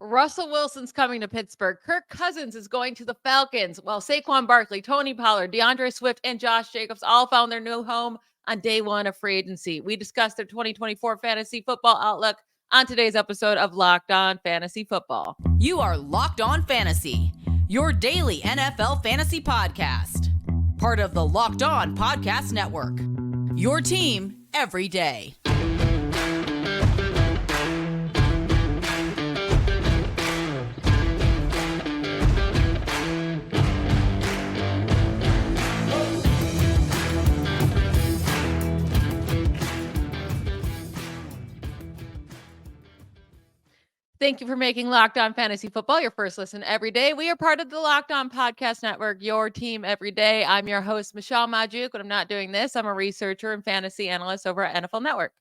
Russell Wilson's coming to Pittsburgh. Kirk Cousins is going to the Falcons. While Saquon Barkley, Tony Pollard, DeAndre Swift, and Josh Jacobs all found their new home on day one of free agency. We discussed their 2024 fantasy football outlook on today's episode of Locked On Fantasy Football. You are Locked On Fantasy, your daily NFL fantasy podcast. Part of the Locked On Podcast Network, your team every day. Thank you for making Locked On Fantasy Football your first listen every day. We are part of the Locked On Podcast Network, your team every day. I'm your host, Michelle Magdziuk. When I'm not doing this, I'm a researcher and fantasy analyst over at NFL Network.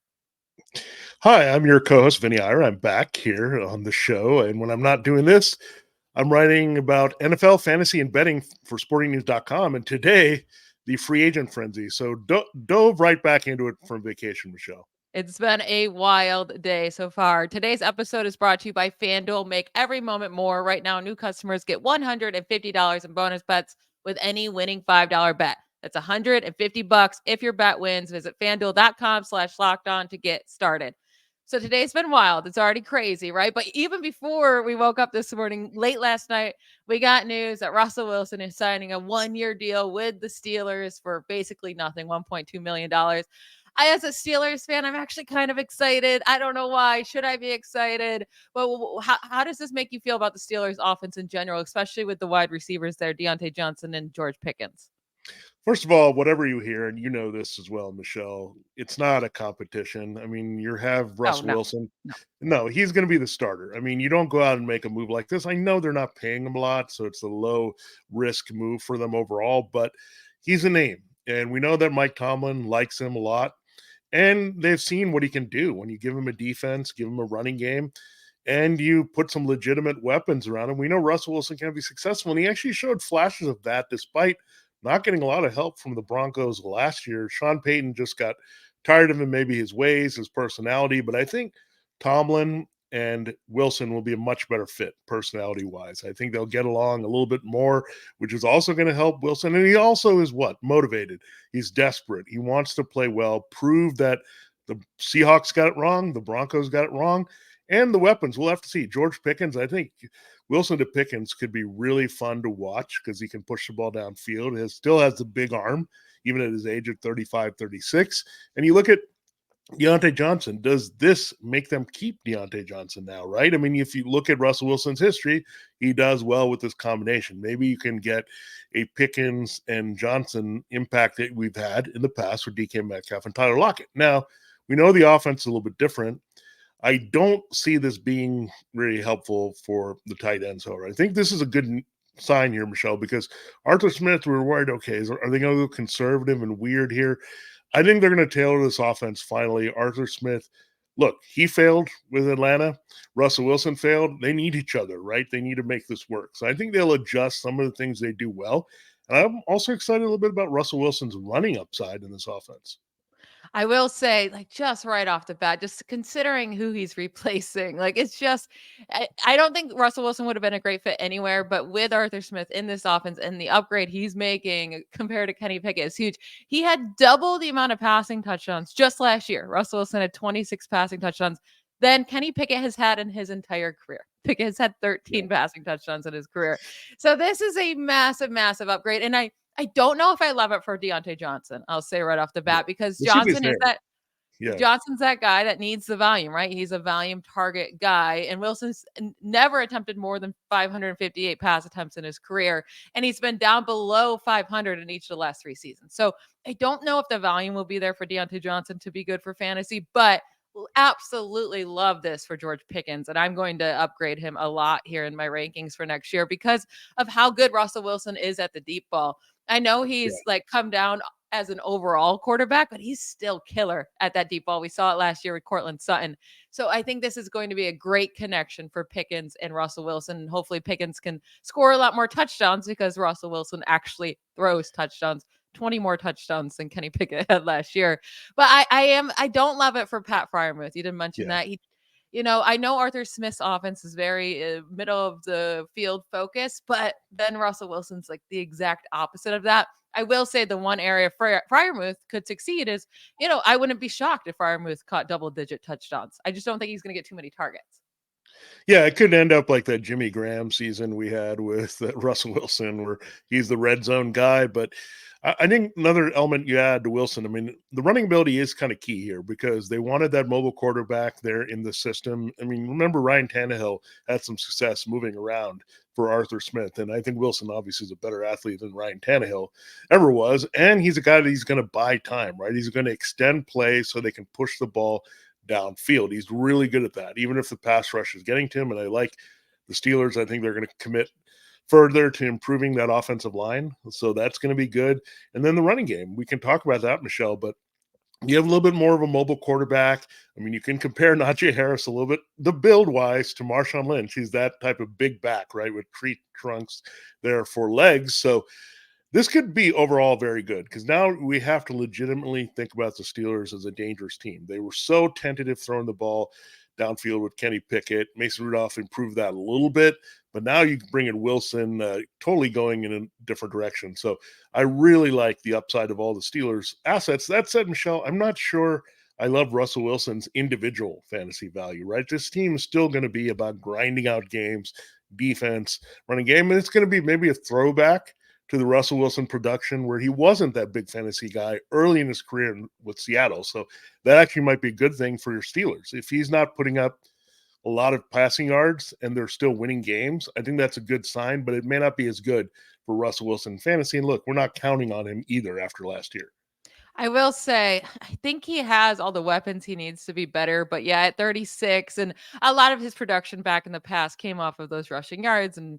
Hi, I'm your co-host, Vinnie Iyer. I'm back here on the show. And when I'm not doing this, I'm writing about NFL fantasy and betting for sportingnews.com. And today, the free agent frenzy. So dove right back into it from vacation, Michelle. It's been a wild day so far. Today's episode is brought to you by FanDuel. Make every moment more. Right now, new customers get $150 in bonus bets with any winning $5 bet. That's $150 if your bet wins. Visit FanDuel.com/lockedon to get started. So today's been wild. It's already crazy, right? But even before we woke up this morning, late last night, we got news that Russell Wilson is signing a one-year deal with the Steelers for basically nothing, $1.2 million. As a Steelers fan, I'm actually kind of excited. I don't know why. Should I be excited? But how does this make you feel about the Steelers offense in general, especially with the wide receivers there, Deontay Johnson and George Pickens? First of all, whatever you hear, and you know this as well, Michelle, it's not a competition. I mean, you have Russell Wilson. No, he's going to be the starter. I mean, you don't go out and make a move like this. I know they're not paying him a lot, so it's a low-risk move for them overall, but he's a name. And we know that Mike Tomlin likes him a lot. And they've seen what he can do when you give him a defense, give him a running game, and you put some legitimate weapons around him. We know Russell Wilson can be successful, and he actually showed flashes of that despite not getting a lot of help from the Broncos last year. Sean Payton just got tired of him, maybe his ways, his personality, but I think Tomlin and Wilson will be a much better fit personality-wise. I think they'll get along a little bit more, which is also going to help Wilson. And he also is motivated. He's desperate. He wants to play well, prove that the Seahawks got it wrong, the Broncos got it wrong, and the weapons. We'll have to see. George Pickens, I think Wilson to Pickens could be really fun to watch because he can push the ball downfield. He still has the big arm, even at his age of 35, 36. And you look at Deontay Johnson. Does this make them keep Deontay Johnson now, right? I mean, if you look at Russell Wilson's history, he does well with this combination. Maybe you can get a Pickens and Johnson impact that we've had in the past with DK Metcalf and Tyler Lockett. Now, we know the offense is a little bit different. I don't see this being really helpful for the tight ends, however. I think this is a good sign here, Michelle, because Arthur Smith, we were worried, okay, are they going to go conservative and weird here? I think they're going to tailor this offense finally. Arthur Smith, look, he failed with Atlanta. Russell Wilson failed. They need each other, right? They need to make this work. So I think they'll adjust some of the things they do well. And I'm also excited a little bit about Russell Wilson's running upside in this offense. I will say, like, just right off the bat, just considering who he's replacing, like, it's just, I don't think Russell Wilson would have been a great fit anywhere, but with Arthur Smith in this offense and the upgrade he's making compared to Kenny Pickett is huge. He had double the amount of passing touchdowns just last year. Russell Wilson had 26 passing touchdowns than Kenny Pickett has had in his entire career. Pickett has had 13 passing touchdowns in his career. So this is a massive, massive upgrade. And I don't know if I love it for Deontay Johnson. I'll say right off the bat, because Johnson is that Johnson's that guy that needs the volume, right? He's a volume target guy. And Wilson's never attempted more than 558 pass attempts in his career. And he's been down below 500 in each of the last 3 seasons. So I don't know if the volume will be there for Deontay Johnson to be good for fantasy, but absolutely love this for George Pickens. And I'm going to upgrade him a lot here in my rankings for next year because of how good Russell Wilson is at the deep ball. I know he's like come down as an overall quarterback, but he's still killer at that deep ball. We saw it last year with Cortland Sutton. So I think this is going to be a great connection for Pickens and Russell Wilson. And hopefully Pickens can score a lot more touchdowns because Russell Wilson actually throws touchdowns, 20 more touchdowns than Kenny Pickett had last year. But I don't love it for Pat Freiermuth. You didn't mention that. I know Arthur Smith's offense is very middle of the field focus, but then Russell Wilson's like the exact opposite of that. I will say the one area Freiermuth could succeed is, I wouldn't be shocked if Freiermuth caught double-digit touchdowns. I just don't think he's going to get too many targets. Yeah, it could end up like that Jimmy Graham season we had with Russell Wilson, where he's the red zone guy. But I think another element you add to Wilson, I mean, the running ability is kind of key here because they wanted that mobile quarterback there in the system. I mean, remember Ryan Tannehill had some success moving around for Arthur Smith, and I think Wilson obviously is a better athlete than Ryan Tannehill ever was, and he's a guy that he's going to buy time, right? He's going to extend plays so they can push the ball downfield. He's really good at that, even if the pass rush is getting to him. And I like the Steelers. I think they're going to commit further to improving that offensive line. So that's going to be good. And then the running game, we can talk about that, Michelle, but you have a little bit more of a mobile quarterback. I mean, you can compare Najee Harris a little bit, the build-wise, to Marshawn Lynch. He's that type of big back, right, with tree trunks there for legs. So this could be overall very good because now we have to legitimately think about the Steelers as a dangerous team. They were so tentative throwing the ball downfield with Kenny Pickett. Mason Rudolph improved that a little bit, but now you bring in Wilson totally going in a different direction. So I really like the upside of all the Steelers assets. That said, Michelle, I'm not sure I love Russell Wilson's individual fantasy value, right? This team is still going to be about grinding out games, defense, running game, and it's going to be maybe a throwback to the Russell Wilson production where he wasn't that big fantasy guy early in his career with Seattle. So that actually might be a good thing for your Steelers. If he's not putting up a lot of passing yards and they're still winning games, I think that's a good sign, but it may not be as good for Russell Wilson fantasy. And look, we're not counting on him either after last year. I will say, I think he has all the weapons he needs to be better. But yeah, at 36, and a lot of his production back in the past came off of those rushing yards and,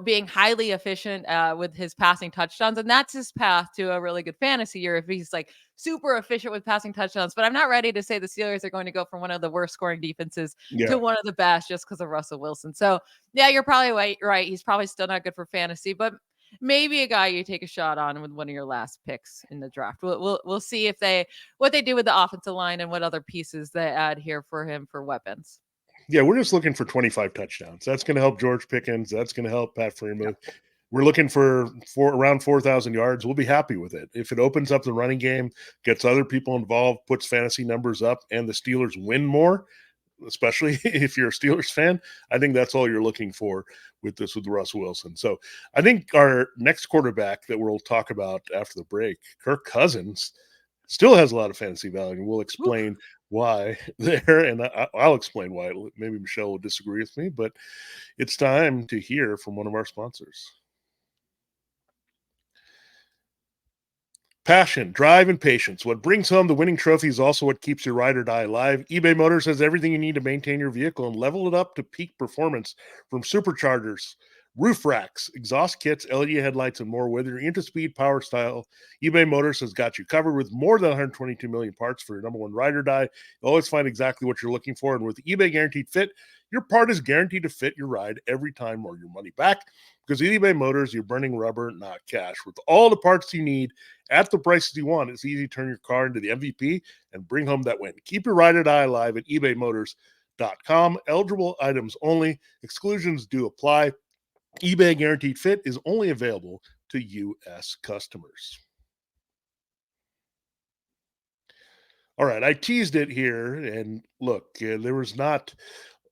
being highly efficient with his passing touchdowns. And that's his path to a really good fantasy year if he's like super efficient with passing touchdowns. But I'm not ready to say the Steelers are going to go from one of the worst scoring defenses to one of the best just because of Russell Wilson. So yeah, you're probably right. He's probably still not good for fantasy, but maybe a guy you take a shot on with one of your last picks in the draft. We'll see what they do with the offensive line and what other pieces they add here for him for weapons. Yeah, we're just looking for 25 touchdowns. That's going to help George Pickens. That's going to help Pat Freeman. Yeah. We're looking for around 4,000 yards. We'll be happy with it. If it opens up the running game, gets other people involved, puts fantasy numbers up, and the Steelers win more, especially if you're a Steelers fan, I think that's all you're looking for with Russell Wilson. So I think our next quarterback that we'll talk about after the break, Kirk Cousins, still has a lot of fantasy value, and we'll explain why there, and I'll explain why. Maybe Michelle will disagree with me, but it's time to hear from one of our sponsors. Passion, drive, and patience. What brings home the winning trophy is also what keeps your ride or die alive. eBay Motors has everything you need to maintain your vehicle and level it up to peak performance, from superchargers, roof racks, exhaust kits, LED headlights, and more. Whether you're into speed, power, style, eBay Motors has got you covered with more than 122 million parts for your number one ride or die. You'll always find exactly what you're looking for. And with eBay Guaranteed Fit, your part is guaranteed to fit your ride every time or your money back. Because at eBay Motors, you're burning rubber, not cash. With all the parts you need at the prices you want, it's easy to turn your car into the MVP and bring home that win. Keep your ride or die alive at ebaymotors.com. Eligible items only. Exclusions do apply. eBay Guaranteed Fit is only available to U.S. customers. All right, I teased it here, and look, there was not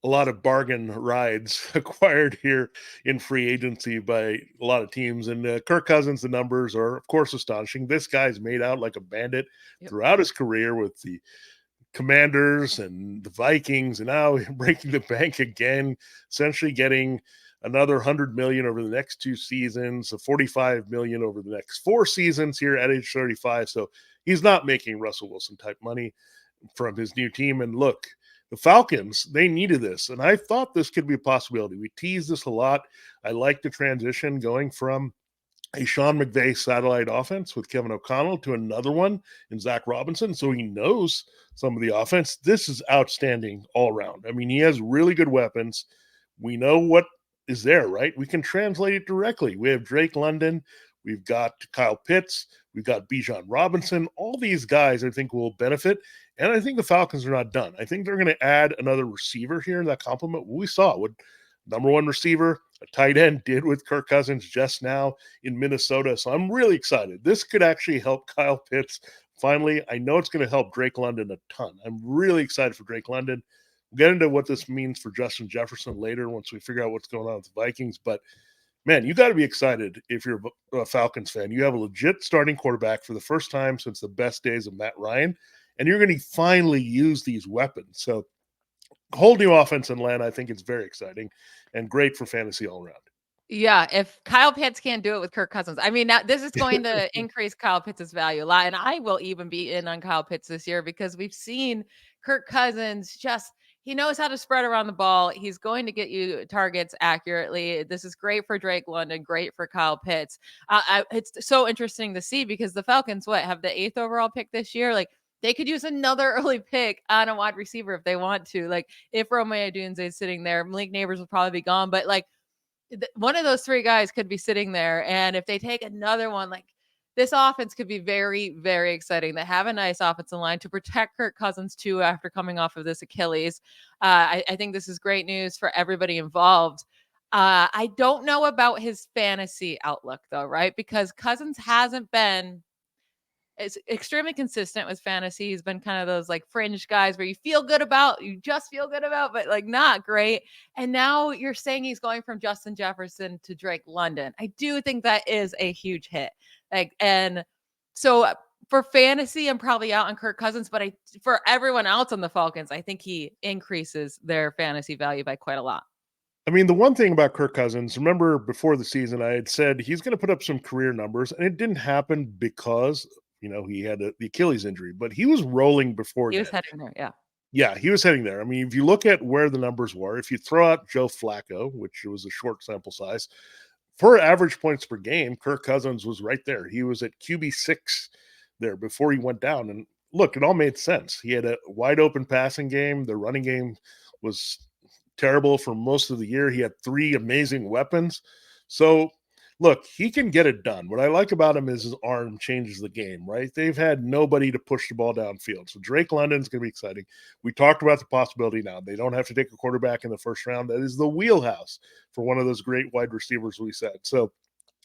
a lot of bargain rides acquired here in free agency by a lot of teams. And Kirk Cousins, the numbers are, of course, astonishing. This guy's made out like a bandit throughout his career with the Commanders and the Vikings, and now breaking the bank again, essentially getting another $100 million over the next 2 seasons, so $45 million over the next 4 seasons here at age 35. So he's not making Russell Wilson type money from his new team. And look, the Falcons, they needed this, and I thought this could be a possibility. We teased this a lot. I like the transition going from a Sean McVay satellite offense with Kevin O'Connell to another one in Zach Robinson, so he knows some of the offense. This is outstanding all around. I mean, he has really good weapons. We know what is there, right? We can translate it directly. We have Drake London. We've got Kyle Pitts. We've got Bijan Robinson. All these guys, I think, will benefit. And I think the Falcons are not done. I think they're going to add another receiver here in that complement. We saw what number one receiver, a tight end, did with Kirk Cousins just now in Minnesota. So I'm really excited. This could actually help Kyle Pitts. Finally, I know it's going to help Drake London a ton. I'm really excited for Drake London. We'll get into what this means for Justin Jefferson later once we figure out what's going on with the Vikings. But, man, you got to be excited if you're a Falcons fan. You have a legit starting quarterback for the first time since the best days of Matt Ryan, and you're going to finally use these weapons. So, whole new offense in land. I think it's very exciting and great for fantasy all around. Yeah, if Kyle Pitts can't do it with Kirk Cousins, I mean, now this is going to increase Kyle Pitts' value a lot. And I will even be in on Kyle Pitts this year because we've seen Kirk Cousins he knows how to spread around the ball. He's going to get you targets accurately. This is great for Drake London, great for Kyle Pitts. It's so interesting to see because the Falcons, have the 8th overall pick this year? Like, they could use another early pick on a wide receiver if they want to. Like, if Romeo Odunze is sitting there, Malik Neighbors will probably be gone. But, like, one of those 3 guys could be sitting there. And if they take another one, like, this offense could be very, very exciting. They have a nice offensive line to protect Kirk Cousins too after coming off of this Achilles. I think this is great news for everybody involved. I don't know about his fantasy outlook though, right? Because Cousins hasn't been extremely consistent with fantasy. He's been kind of those like fringe guys where you just feel good about, but like not great. And now you're saying he's going from Justin Jefferson to Drake London. I do think that is a huge hit. And so for fantasy, I'm probably out on Kirk Cousins, but for everyone else on the Falcons, I think he increases their fantasy value by quite a lot. I mean, the one thing about Kirk Cousins, remember before the season, I had said he's going to put up some career numbers, and it didn't happen because he had the Achilles injury, but he was rolling before he was heading there. Yeah. Yeah, he was heading there. I mean, if you look at where the numbers were, if you throw out Joe Flacco, which was a short sample size, for average points per game, Kirk Cousins was right there. He was at QB6 there before he went down. And look, it all made sense. He had a wide open passing game. The running game was terrible for most of the year. He had 3 amazing weapons. So, look, he can get it done. What I like about him is his arm changes the game, right? They've had nobody to push the ball downfield. So Drake London's going to be exciting. We talked about the possibility now. They don't have to take a quarterback in the first round. That is the wheelhouse for one of those great wide receivers we said. So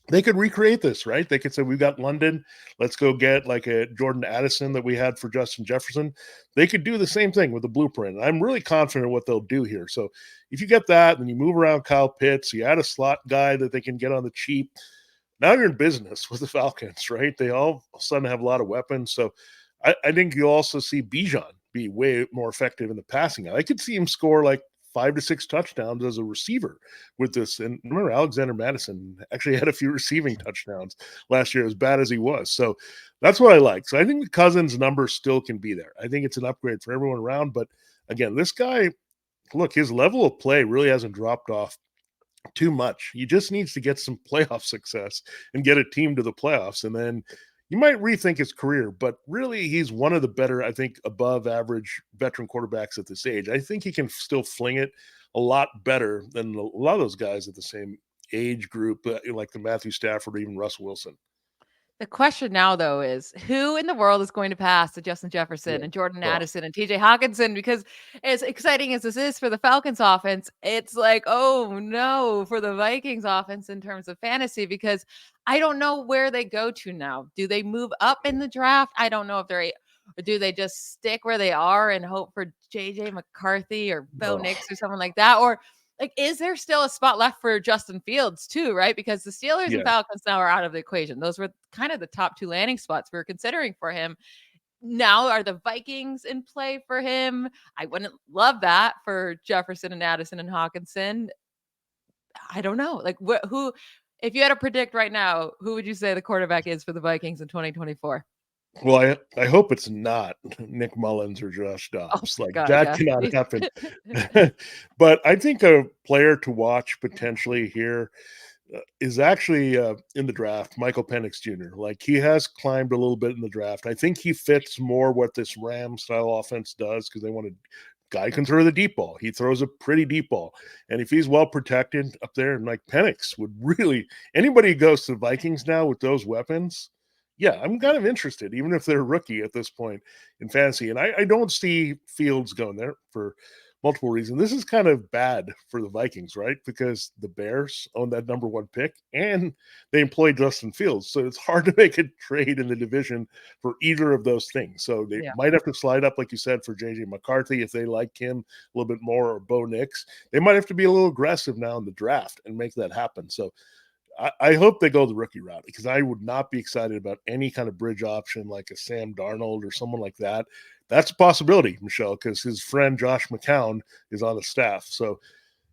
they could recreate this, right? They could say, we've got London. Let's go get like a Jordan Addison that we had for Justin Jefferson. They could do the same thing with the blueprint. I'm really confident what they'll do here. So if you get that, then you move around Kyle Pitts, you add a slot guy that they can get on the cheap. Now you're in business with the Falcons, right? They all of a sudden have a lot of weapons. So I think you'll also see Bijan be way more effective in the passing. I could see him score like 5 to 6 touchdowns as a receiver with this. And remember, Alexander Madison actually had a few receiving touchdowns last year, as bad as he was. So that's what I like. So I think the Cousins numbers still can be there. I think it's an upgrade for everyone around. But again, this guy, look, his level of play really hasn't dropped off too much. He just needs to get some playoff success and get a team to the playoffs. And then you might rethink his career, but really he's one of the better, I think, above average veteran quarterbacks at this age. I think he can still fling it a lot better than a lot of those guys at the same age group, like the Matthew Stafford or even Russ Wilson. The question now, though, is who in the world is going to pass to Justin Jefferson and Jordan Addison and TJ Hawkinson? Because as exciting as this is for the Falcons offense, it's like, oh no, for the Vikings offense in terms of fantasy, because I don't know where they go to now. Do they move up in the draft? I don't know if or do they just stick where they are and hope for JJ McCarthy or Bo Nix or someone like that? Or like, is there still a spot left for Justin Fields too, right? Because the Steelers and Falcons now are out of the equation. Those were kind of the top 2 landing spots we were considering for him. Now are the Vikings in play for him? I wouldn't love that for Jefferson and Addison and Hawkinson. I don't know. Like who, if you had to predict right now, who would you say the quarterback is for the Vikings in 2024? Well, I hope it's not Nick Mullins or Josh Dobbs. That cannot happen. But I think a player to watch potentially here is actually in the draft, Michael Penix Jr. Like, he has climbed a little bit in the draft. I think he fits more what this Ram-style offense does because they want a guy who can throw the deep ball. He throws a pretty deep ball. And if he's well protected up there, and like Penix would really – anybody who goes to the Vikings now with those weapons – yeah, I'm kind of interested, even if they're a rookie at this point in fantasy. And I don't see Fields going there for multiple reasons. This is kind of bad for the Vikings, right? Because the Bears own that number one pick and they employ Justin Fields. So it's hard to make a trade in the division for either of those things. So they might have to slide up, like you said, for JJ McCarthy if they like him a little bit more, or Bo Nix. They might have to be a little aggressive now in the draft and make that happen. So I hope they go the rookie route, because I would not be excited about any kind of bridge option like a Sam Darnold or someone like that. That's a possibility, Michelle, because his friend Josh McCown is on the staff. So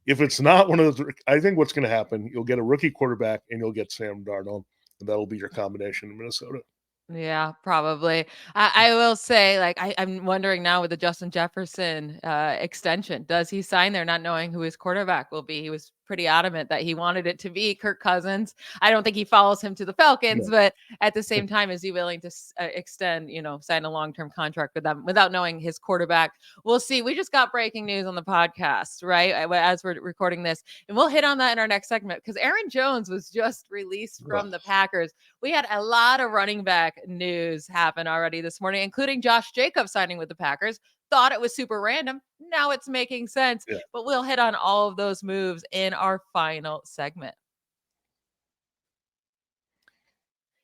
if it's not one of those, I think what's going to happen, you'll get a rookie quarterback and you'll get Sam Darnold, and that'll be your combination in Minnesota. Yeah, probably. I will say, like, I'm wondering now with the Justin Jefferson extension, does he sign there not knowing who his quarterback will be? He was pretty adamant that he wanted it to be Kirk Cousins. I don't think he follows him to the Falcons, No. but at the same time, is he willing to extend, sign a long-term contract with them without knowing his quarterback? We'll see. We just got breaking news on the podcast, right? As we're recording this, and we'll hit on that in our next segment, because Aaron Jones was just released from the Packers. We had a lot of running back news happen already this morning, including Josh Jacobs signing with the Packers. Thought it was super random. Now it's making sense, but we'll hit on all of those moves in our final segment.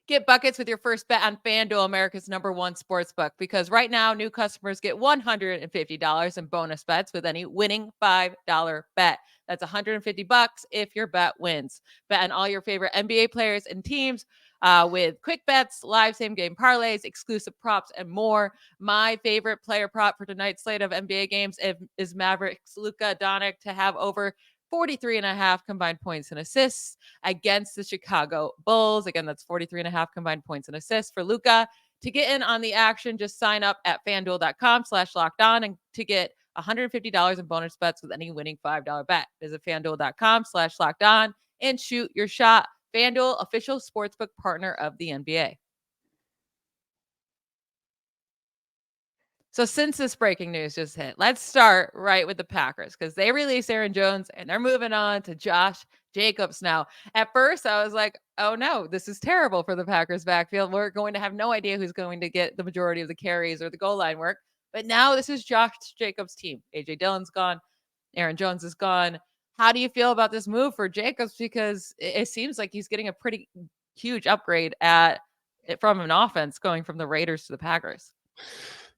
Get buckets with your first bet on FanDuel, America's #1 sportsbook, because right now new customers get $150 in bonus bets with any winning $5 bet. That's $150 if your bet wins. Bet on all your favorite NBA players and teams with quick bets, live same game parlays, exclusive props, and more. My favorite player prop for tonight's slate of NBA games is Mavericks Luka Doncic to have over 43.5 combined points and assists against the Chicago Bulls. Again, that's 43.5 combined points and assists for Luka. To get in on the action, just sign up at FanDuel.com/lockedon and to get $150 in bonus bets with any winning $5 bet. Visit FanDuel.com/lockedon and shoot your shot. FanDuel, official sportsbook partner of the NBA. So since this breaking news just hit, let's start right with the Packers, because they released Aaron Jones and they're moving on to Josh Jacobs now. At first, I was like, oh no, this is terrible for the Packers backfield. We're going to have no idea who's going to get the majority of the carries or the goal line work. But now this is Josh Jacobs' team. A.J. Dillon's gone. Aaron Jones is gone. How do you feel about this move for Jacobs? Because it seems like he's getting a pretty huge upgrade from an offense going from the Raiders to the Packers.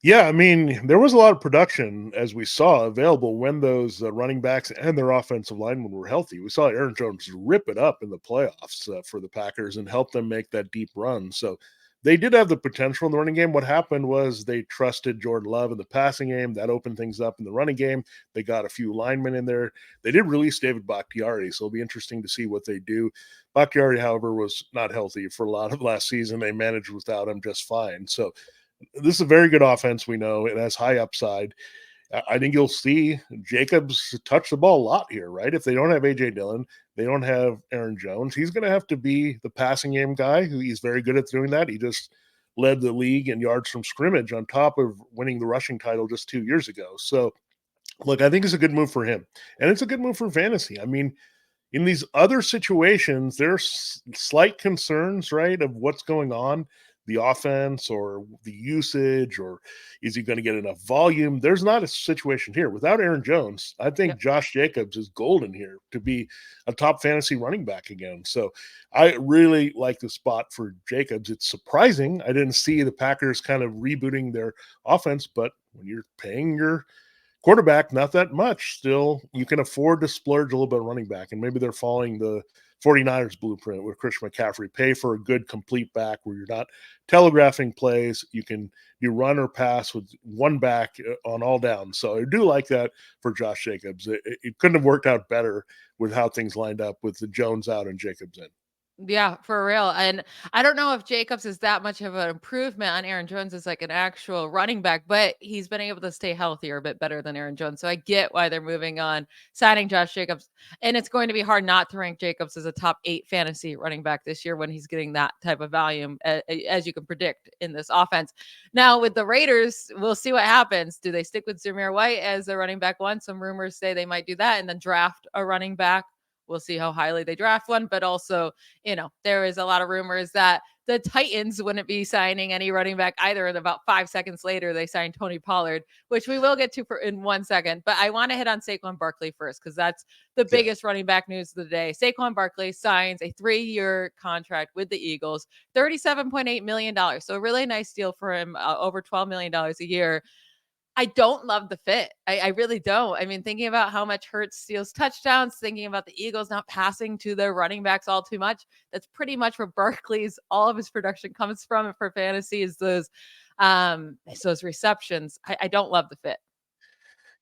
Yeah, I mean, there was a lot of production, as we saw, available when those running backs and their offensive linemen were healthy. We saw Aaron Jones rip it up in the playoffs for the Packers and help them make that deep run. So they did have the potential in the running game. What happened was they trusted Jordan Love in the passing game. That opened things up in the running game. They got a few linemen in there. They did release David Bakhtiari, so it'll be interesting to see what they do. Bakhtiari, however, was not healthy for a lot of last season. They managed without him just fine. So this is a very good offense. We know it has high upside. I think you'll see Jacobs touch the ball a lot here, right? If they don't have A.J. Dillon, they don't have Aaron Jones, he's going to have to be the passing game guy, who he's very good at doing that. He just led the league in yards from scrimmage on top of winning the rushing title just 2 years ago. So, look, I think it's a good move for him. And it's a good move for fantasy. I mean, in these other situations, there's slight concerns, right, of what's going on, the offense or the usage, or is he going to get enough volume? There's not a situation here. Without Aaron Jones, I think Josh Jacobs is golden here to be a top fantasy running back again. So I really like the spot for Jacobs. It's surprising. I didn't see the Packers kind of rebooting their offense, but when you're paying your quarterback not that much, still you can afford to splurge a little bit running back, and maybe they're following the 49ers blueprint with Christian McCaffrey. Pay for a good complete back where you're not telegraphing plays. You can do run or pass with one back on all downs. So I do like that for Josh Jacobs. It couldn't have worked out better with how things lined up with the Jones out and Jacobs in. Yeah, for real. And I don't know if Jacobs is that much of an improvement on Aaron Jones as like an actual running back, but he's been able to stay healthier a bit better than Aaron Jones. So I get why they're moving on, signing Josh Jacobs. And it's going to be hard not to rank Jacobs as a top 8 fantasy running back this year when he's getting that type of volume, as you can predict in this offense. Now with the Raiders, we'll see what happens. Do they stick with Zamir White as their running back one? Some rumors say they might do that and then draft a running back we'll see how highly they draft one. But also, there is a lot of rumors that the Titans wouldn't be signing any running back either. And about 5 seconds later, they signed Tony Pollard, which we will get to in 1 second. But I want to hit on Saquon Barkley first, because that's the biggest running back news of the day. Saquon Barkley signs a 3-year contract with the Eagles, $37.8 million. So a really nice deal for him, over $12 million a year. I don't love the fit. I really don't. I mean, thinking about how much Hurts steals touchdowns, thinking about the Eagles not passing to their running backs all too much, that's pretty much where Barkley's, all of his production comes from. And for fantasy is those receptions. I don't love the fit.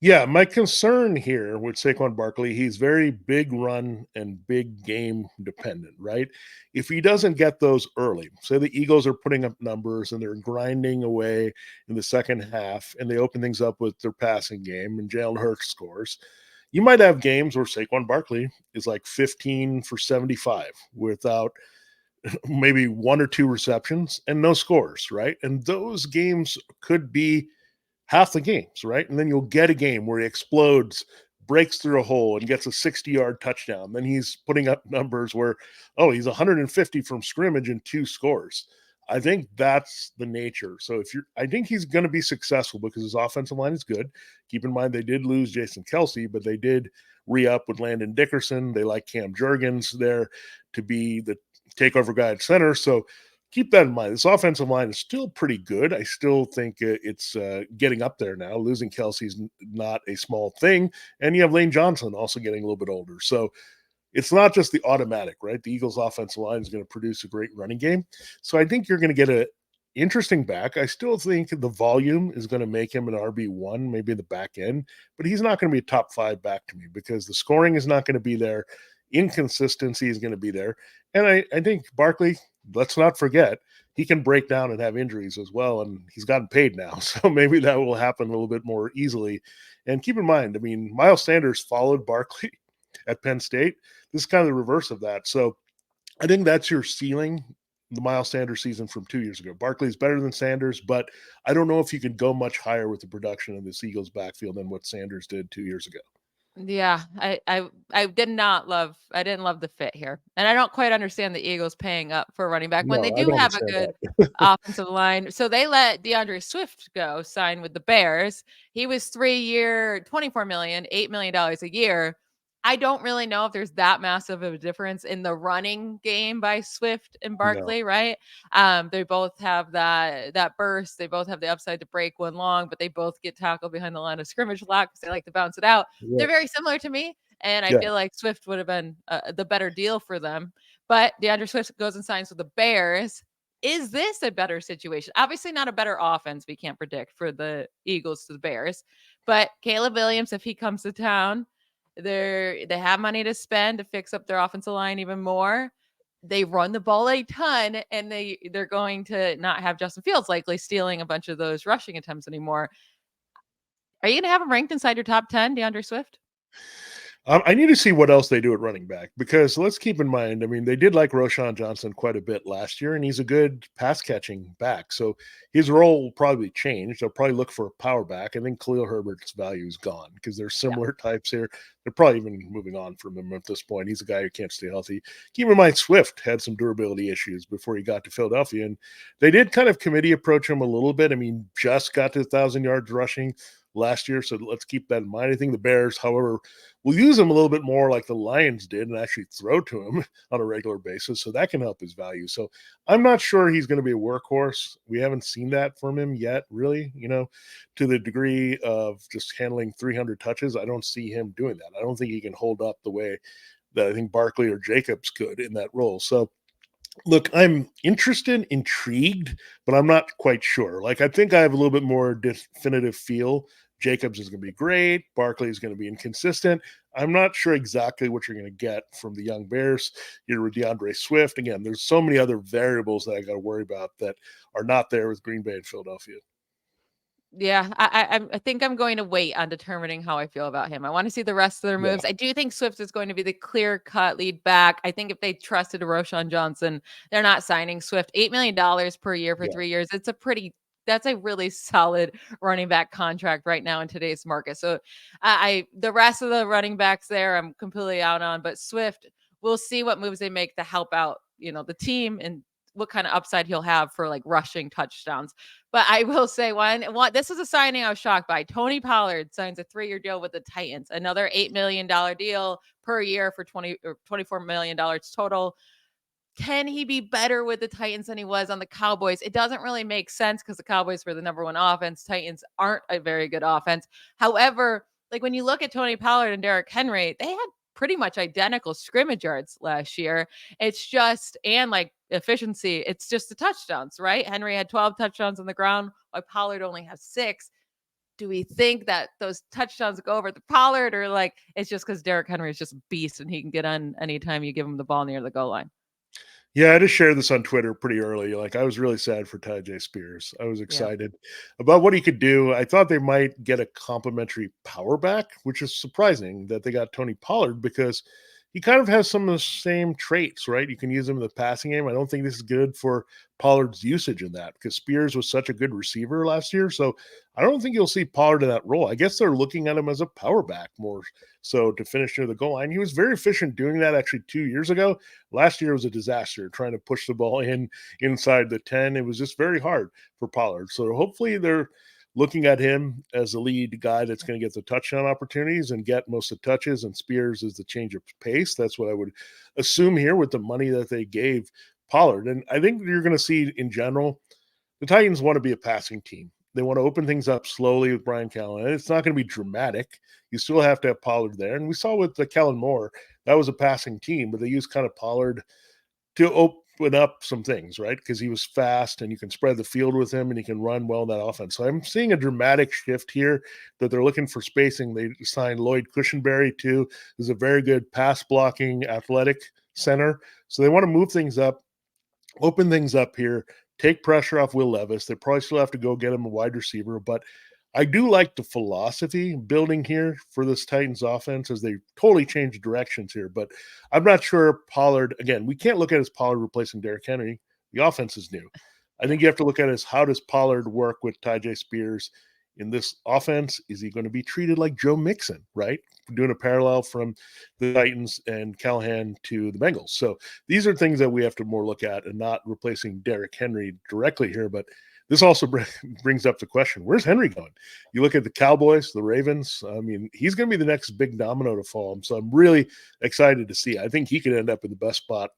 Yeah, my concern here with Saquon Barkley, he's very big run and big game dependent, right? If he doesn't get those early, say the Eagles are putting up numbers and they're grinding away in the second half and they open things up with their passing game and Jalen Hurts scores, you might have games where Saquon Barkley is like 15 for 75 without maybe 1 or 2 receptions and no scores, right? And those games could be half the games, right? And then you'll get a game where he explodes, breaks through a hole, and gets a 60-yard touchdown. Then he's putting up numbers where, he's 150 from scrimmage and 2 scores. I think that's the nature. So I think he's going to be successful because his offensive line is good. Keep in mind they did lose Jason Kelce, but they did re-up with Landon Dickerson. They like Cam Jurgens there to be the takeover guy at center. So keep that in mind. This offensive line is still pretty good. I still think it's getting up there now. Losing Kelsey's not a small thing. And you have Lane Johnson also getting a little bit older. So it's not just the automatic, right? The Eagles offensive line is going to produce a great running game. So I think you're going to get an interesting back. I still think the volume is going to make him an RB1, maybe in the back end, but he's not going to be a top 5 back to me because the scoring is not going to be there. Inconsistency is going to be there. And I think Barkley, let's not forget, he can break down and have injuries as well, and he's gotten paid now. So maybe that will happen a little bit more easily. And keep in mind, I mean, Miles Sanders followed Barkley at Penn State. This is kind of the reverse of that. So I think that's your ceiling, the Miles Sanders season from 2 years ago. Barkley is better than Sanders, but I don't know if you could go much higher with the production of this Eagles backfield than what Sanders did 2 years ago. Yeah, I didn't love the fit here. And I don't quite understand the Eagles paying up for a running back when they do have a good offensive line. So they let DeAndre Swift go, sign with the Bears. He was 3-year, $24 million, $8 million a year. I don't really know if there's that massive of a difference in the running game by Swift and Barkley, right? They both have that burst. They both have the upside to break one long, but they both get tackled behind the line of scrimmage a lot because they like to bounce it out. Yeah. They're very similar to me, and I feel like Swift would have been the better deal for them. But DeAndre Swift goes and signs with the Bears. Is this a better situation? Obviously not a better offense. We can't predict for the Eagles to the Bears, but Caleb Williams, if he comes to town, they have money to spend to fix up their offensive line even more. They run the ball a ton, and they're going to not have Justin Fields likely stealing a bunch of those rushing attempts anymore. Are you going to have him ranked inside your top 10, DeAndre Swift? I need to see what else they do at running back because let's keep in mind, I mean, they did like Roschon Johnson quite a bit last year, and he's a good pass catching back. So his role will probably change. They'll probably look for a power back. I think Khalil Herbert's value is gone because there's similar types here. They're probably even moving on from him at this point. He's a guy who can't stay healthy. Keep in mind, Swift had some durability issues before he got to Philadelphia, and they did kind of committee approach him a little bit. I mean, just got to 1,000 yards rushing last year, so let's keep that in mind. I think the Bears, however, will use him a little bit more like the Lions did and actually throw to him on a regular basis, so that can help his value. So I'm not sure he's going to be a workhorse. We haven't seen that from him yet, really, to the degree of just handling 300 touches. I don't see him doing that. I don't think he can hold up the way that I think Barkley or Jacobs could in that role. So look, I'm interested, intrigued, but I'm not quite sure. Like, I think I have a little bit more definitive feel. Jacobs is going to be great. Barkley is going to be inconsistent. I'm not sure exactly what you're going to get from the young Bears. You're with DeAndre Swift. Again, there's so many other variables that I got to worry about that are not there with Green Bay and Philadelphia. Yeah, I think I'm going to wait on determining how I feel about him. I want to see the rest of their moves. Yeah. I do think Swift is going to be the clear-cut lead back. I think if they trusted Roschon Johnson, they're not signing Swift. $8 million per year for 3 years. It's a pretty that's a really solid running back contract right now in today's market. So the rest of the running backs there, I'm completely out on, but Swift, we'll see what moves they make to help out, the team and what kind of upside he'll have for like rushing touchdowns. But I will say this is a signing I was shocked by. Tony Pollard signs a 3-year deal with the Titans, another $8 million deal per year for $24 million total. Can he be better with the Titans than he was on the Cowboys? It doesn't really make sense because the Cowboys were the number one offense. Titans aren't a very good offense. However, like when you look at Tony Pollard and Derrick Henry, they had pretty much identical scrimmage yards last year. It's just, and like efficiency, it's just the touchdowns, right? Henry had 12 touchdowns on the ground, while Pollard only has 6. Do we think that those touchdowns go over the Pollard, or like it's just because Derrick Henry is just a beast and he can get on anytime you give him the ball near the goal line? Yeah, I just shared this on Twitter pretty early. Like, I was really sad for Tyjae Spears. I was excited about what he could do. I thought they might get a complimentary power back, which is surprising that they got Tony Pollard because he kind of has some of the same traits, right? You can use him in the passing game. I don't think this is good for Pollard's usage in that because Spears was such a good receiver last year. So I don't think you'll see Pollard in that role. I guess they're looking at him as a power back more so to finish near the goal line. He was very efficient doing that actually 2 years ago. Last year was a disaster trying to push the ball inside the 10. It was just very hard for Pollard. So hopefully they're looking at him as the lead guy that's going to get the touchdown opportunities and get most of the touches, and Spears is the change of pace. That's what I would assume here with the money that they gave Pollard. And I think you're going to see in general, the Titans want to be a passing team. They want to open things up slowly with Brian Callahan. It's not going to be dramatic. You still have to have Pollard there. And we saw with the Kellen Moore, that was a passing team, but they used kind of Pollard to open up some things, right? Because he was fast and you can spread the field with him and he can run well in that offense. So I'm seeing a dramatic shift here that they're looking for spacing. They signed Lloyd Cushenberry too, who's a very good pass blocking athletic center. So they want to move things up, open things up here, take pressure off Will Levis. They probably still have to go get him a wide receiver, but I do like the philosophy building here for this Titans offense as they totally change directions here. But I'm not sure Pollard, again, we can't look at it as Pollard replacing Derrick Henry. The offense is new. I think you have to look at it as how does Pollard work with Tyjae Spears in this offense? Is he going to be treated like Joe Mixon, right? Doing a parallel from the Titans and Callahan to the Bengals. So these are things that we have to more look at and not replacing Derrick Henry directly here. But this also brings up the question, where's Henry going? You look at the Cowboys, the Ravens. I mean, he's going to be the next big domino to fall. So I'm really excited to see. I think he could end up in the best spot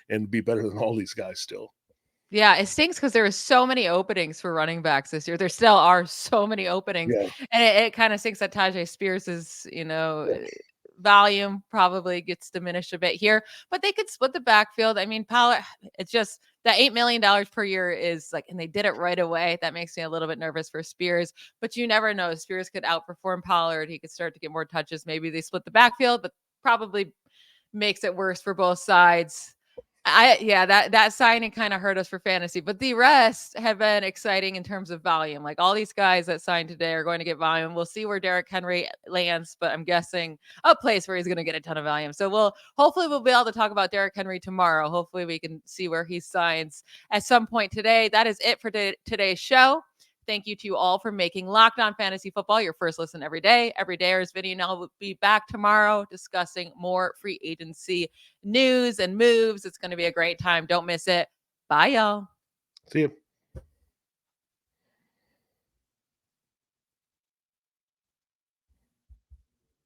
and be better than all these guys still. Yeah, it stinks because there were so many openings for running backs this year. There still are so many openings. Yeah. And it kind of stinks that Tyjae Spears is, volume probably gets diminished a bit here, but they could split the backfield. I mean, Pollard, it's just that $8 million per year is like, and they did it right away. That makes me a little bit nervous for Spears, but you never know. Spears could outperform Pollard. He could start to get more touches. Maybe they split the backfield, but probably makes it worse for both sides. That signing kind of hurt us for fantasy, but the rest have been exciting in terms of volume. Like all these guys that signed today are going to get volume. We'll see where Derrick Henry lands, but I'm guessing a place where he's going to get a ton of volume. So hopefully we'll be able to talk about Derrick Henry tomorrow. Hopefully we can see where he signs at some point today. That is it for today's show. Thank you to you all for making Locked On Fantasy Football your first listen every day. Every day, as Vinnie and I will be back tomorrow discussing more free agency news and moves. It's going to be a great time. Don't miss it. Bye, y'all. See you.